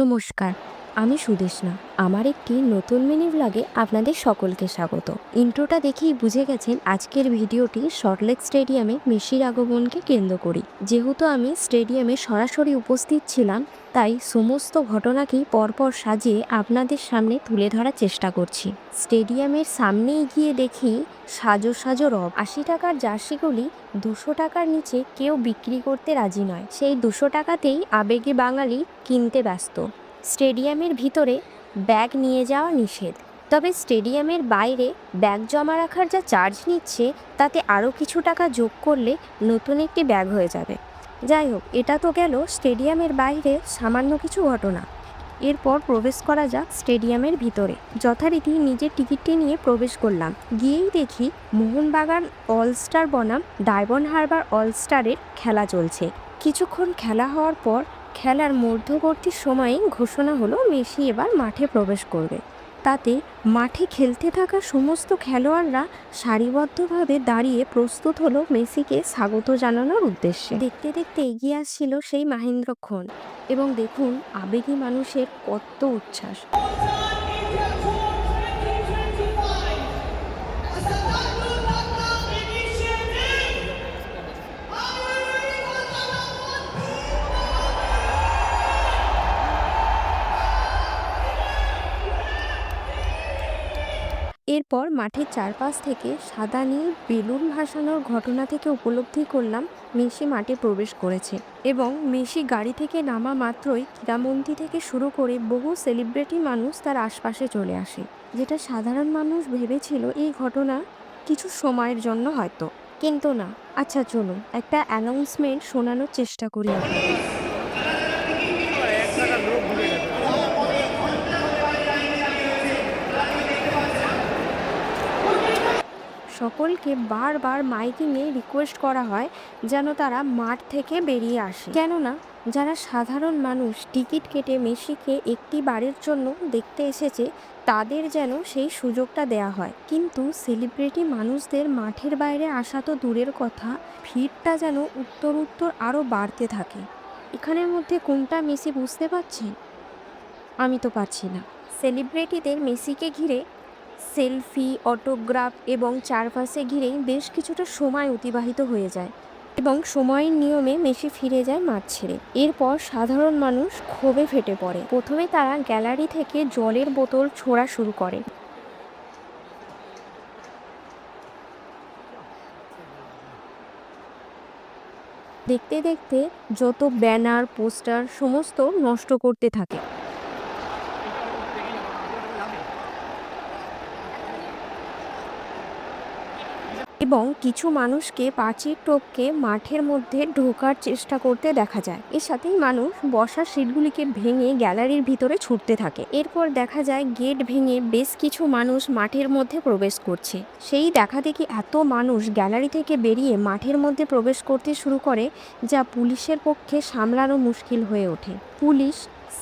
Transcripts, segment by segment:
নমস্কার, আমি সুদেষ্ণা। আমার একটি নতুন মিনি ব্লগে আপনাদের সকলকে স্বাগত। ইন্ট্রোটা দেখেই বুঝে গেছেন আজকের ভিডিওটি সল্টলেক স্টেডিয়ামে মেসির আগমনকে কেন্দ্র করি। যেহেতু আমি স্টেডিয়ামে সরাসরি উপস্থিত ছিলাম, তাই সমস্ত ঘটনাকেই পরপর সাজিয়ে আপনাদের সামনে তুলে ধরার চেষ্টা করছি। স্টেডিয়ামের সামনেই গিয়ে দেখি সাজো সাজো রব। ৮০ টাকার জার্সিগুলি ২০০ টাকার নিচে কেউ বিক্রি করতে রাজি নয়। সেই ২০০ টাকাতেই আবেগে বাঙালি কিনতে ব্যস্ত। স্টেডিয়ামের ভিতরে ব্যাগ নিয়ে যাওয়া নিষেধ, তবে স্টেডিয়ামের বাইরে ব্যাগ জমা রাখার যা চার্জ নিচ্ছে তাতে আরও কিছু টাকা যোগ করলে নতুন একটি ব্যাগ হয়ে যাবে। যাই হোক, এটা তো গেল স্টেডিয়ামের বাইরে সামান্য কিছু ঘটনা। এরপর প্রবেশ করা যাক স্টেডিয়ামের ভিতরে। যথারীতি নিজের টিকিটটি নিয়ে প্রবেশ করলাম। গিয়েই দেখি মোহনবাগান অলস্টার বনাম ডায়মন্ড হারবার অলস্টারের খেলা চলছে। কিছুক্ষণ খেলা হওয়ার পর খেলার মধ্যবর্তী সময়ে ঘোষণা হলো মেসি এবার মাঠে প্রবেশ করবে। তাতে মাঠে খেলতে থাকা সমস্ত খেলোয়াড়রা সারিবদ্ধভাবে দাঁড়িয়ে প্রস্তুত হলো মেসিকে স্বাগত জানানোর উদ্দেশ্যে। দেখতে দেখতে এগিয়ে আসছিল সেই মাহেন্দ্রক্ষণ, এবং দেখুন আবেগী মানুষের কত উচ্ছ্বাস। এরপর মাঠের চারপাশ থেকে সাদা নীল বেলুন ভাসানোর ঘটনা থেকে উপলব্ধি করলাম মেসি মাঠে প্রবেশ করেছে। এবং মেসি গাড়ি থেকে নামা মাত্রই ক্রীড়ামন্ত্রী থেকে শুরু করে বহু সেলিব্রিটি মানুষ তার আশপাশে চলে আসে, যেটা সাধারণ মানুষ ভেবেছিল এই ঘটনা কিছু সময়ের জন্য হয়তো, কিন্তু না। আচ্ছা, চলুন একটা অ্যানাউন্সমেন্ট শোনানোর চেষ্টা করি আপনাদের। সকলকে বারবার মাইকিংয়ে রিকোয়েস্ট করা হয় যেন তারা মাঠ থেকে বেরিয়ে আসে, কেননা যারা সাধারণ মানুষ টিকিট কেটে মেসিকে একটি বারের জন্য দেখতে এসেছে তাদের যেন সেই সুযোগটা দেয়া হয়। কিন্তু সেলিব্রিটি মানুষদের মাঠের বাইরে আসা তো দূরের কথা, ভিড়টা যেন উত্তর আরও বাড়তে থাকে। এখানের মধ্যে কোনটা মেসি বুঝতে পারছেন? আমি তো পারছি না। সেলিব্রিটিদের মেসিকে ঘিরে সেলফি, অটোগ্রাফ এবং চারপাশে ঘিরেই বেশ কিছুটা সময় অতিবাহিত হয়ে যায়, এবং সময়ের নিয়মে মেসি ফিরে যায় মাঠ ছেড়ে। এরপর সাধারণ মানুষ ক্ষোভে ফেটে পড়ে। প্রথমে তারা গ্যালারি থেকে জলের বোতল ছোড়া শুরু করে। দেখতে দেখতে যত ব্যানার, পোস্টার সমস্ত নষ্ট করতে থাকে। এবং কিছু মানুষকে প্রাচীর টপকে মাঠের মধ্যে ঢোকার চেষ্টা করতে দেখা যায়। এর সাথেই মানুষ বসার সিটগুলিকে ভেঙে গ্যালারির ভিতরে ছুটতে থাকে। এরপর দেখা যায় গেট ভেঙে বেশ কিছু মানুষ মাঠের মধ্যে প্রবেশ করছে। সেই দেখা দেখি এত মানুষ গ্যালারি থেকে বেরিয়ে মাঠের মধ্যে প্রবেশ করতে শুরু করে, যা পুলিশের পক্ষে সামলানো মুশকিল হয়ে ওঠে। পুলিশ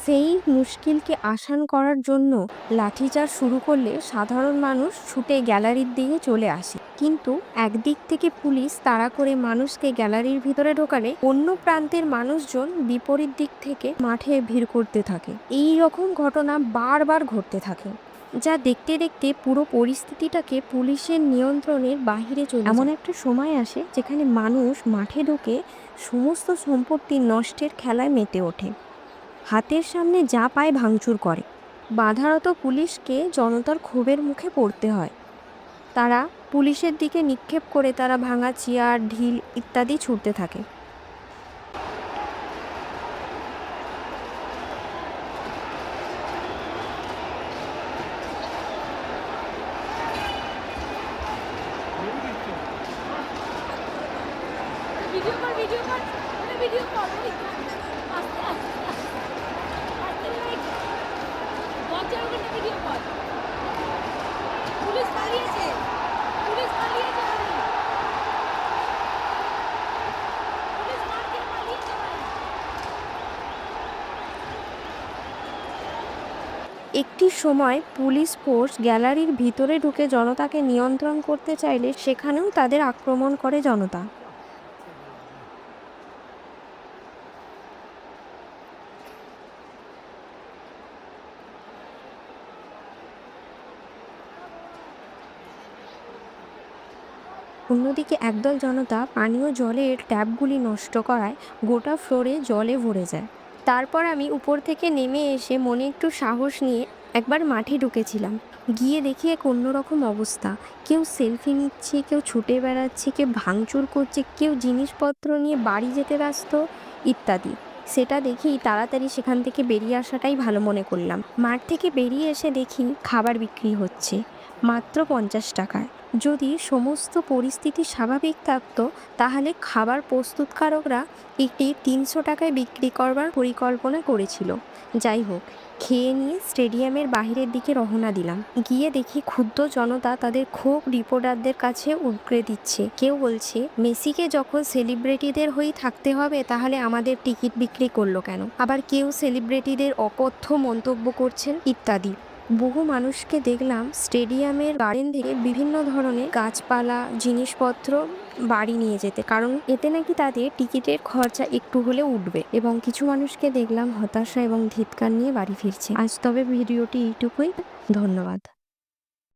সেই মুশকিলকে আসান করার জন্য লাঠিচার্জ শুরু করলে সাধারণ মানুষ ছুটে গ্যালারির দিকে চলে আসে। কিন্তু একদিক থেকে পুলিশ তাড়া করে মানুষকে গ্যালারির ভিতরে ঢোকালে অন্য প্রান্তের মানুষজন বিপরীত দিক থেকে মাঠে ভিড় করতে থাকে। এই রকম ঘটনা বারবার ঘটতে থাকে, যা দেখতে দেখতে পুরো পরিস্থিতিটাকে পুলিশের নিয়ন্ত্রণের বাহিরে চলে যায়। এমন একটা সময় আসে যেখানে মানুষ মাঠে ঢুকে সমস্ত সম্পত্তি নষ্টের খেলায় মেতে ওঠে, হাতের সামনে যা পায় ভাঙচুর করে। বাধারত পুলিশকে জনতার ক্ষোভের মুখে পড়তে হয়। তারা পুলিশের দিকে নিক্ষেপ করে তারা ভাঙা চেয়ার, ঢিল ইত্যাদি ছুঁড়তে থাকে। একটি সময় পুলিশ ফোর্স গ্যালারির ভিতরে ঢুকে জনতাকে নিয়ন্ত্রণ করতে চাইলে সেখানেও তাদের আক্রমণ করে জনতা। অন্যদিকে একদল জনতা পানীয় জলের ট্যাপগুলি নষ্ট করায় গোটা ফ্লোরে জলে ভরে যায়। তারপর আমি উপর থেকে নেমে এসে মনে একটু সাহস নিয়ে একবার মাঠে ঢুকেছিলাম। গিয়ে দেখি এক অন্যরকম অবস্থা। কেউ সেলফি নিচ্ছে, কেউ ছুটে বেড়াচ্ছে, কেউ ভাঙচুর করছে, কেউ জিনিসপত্র নিয়ে বাড়ি যেতে ব্যস্ত, ইত্যাদি। সেটা দেখেই তাড়াতাড়ি সেখান থেকে বেরিয়ে আসাটাই ভালো মনে করলাম। মাঠ থেকে বেরিয়ে এসে দেখি খাবার বিক্রি হচ্ছে মাত্র 50 টাকায়। যদি সমস্ত পরিস্থিতি স্বাভাবিক থাকতো তাহলে খাবার প্রস্তুতকারকরা এটি 300 টাকায় বিক্রি করবার পরিকল্পনা করেছিল। যাই হোক, খেয়ে নিয়ে স্টেডিয়ামের বাইরের দিকে রওনা দিলাম। গিয়ে দেখি ক্ষুব্ধ জনতা তাদের ক্ষোভ রিপোর্টারদের কাছে উগরে দিচ্ছে। কেউ বলছে, মেসিকে যখন সেলিব্রিটিদের হয়েই থাকতে হবে তাহলে আমাদের টিকিট বিক্রি করলো কেন? আবার কেউ সেলিব্রিটিদের অকথ্য মন্তব্য করছেন, ইত্যাদি। বহু মানুষকে দেখলাম স্টেডিয়ামের গার্ডেন থেকে বিভিন্ন ধরনের গাছপালা, জিনিসপত্র বাড়ি নিয়ে যেতে, কারণ এতে নাকি তাদের টিকিটের খরচা একটু হলেও উঠবে। এবং কিছু মানুষকে দেখলাম হতাশা এবং ধিক্কার নিয়ে বাড়ি ফিরছে। আজ তবে ভিডিওটি এইটুকুই। ধন্যবাদ।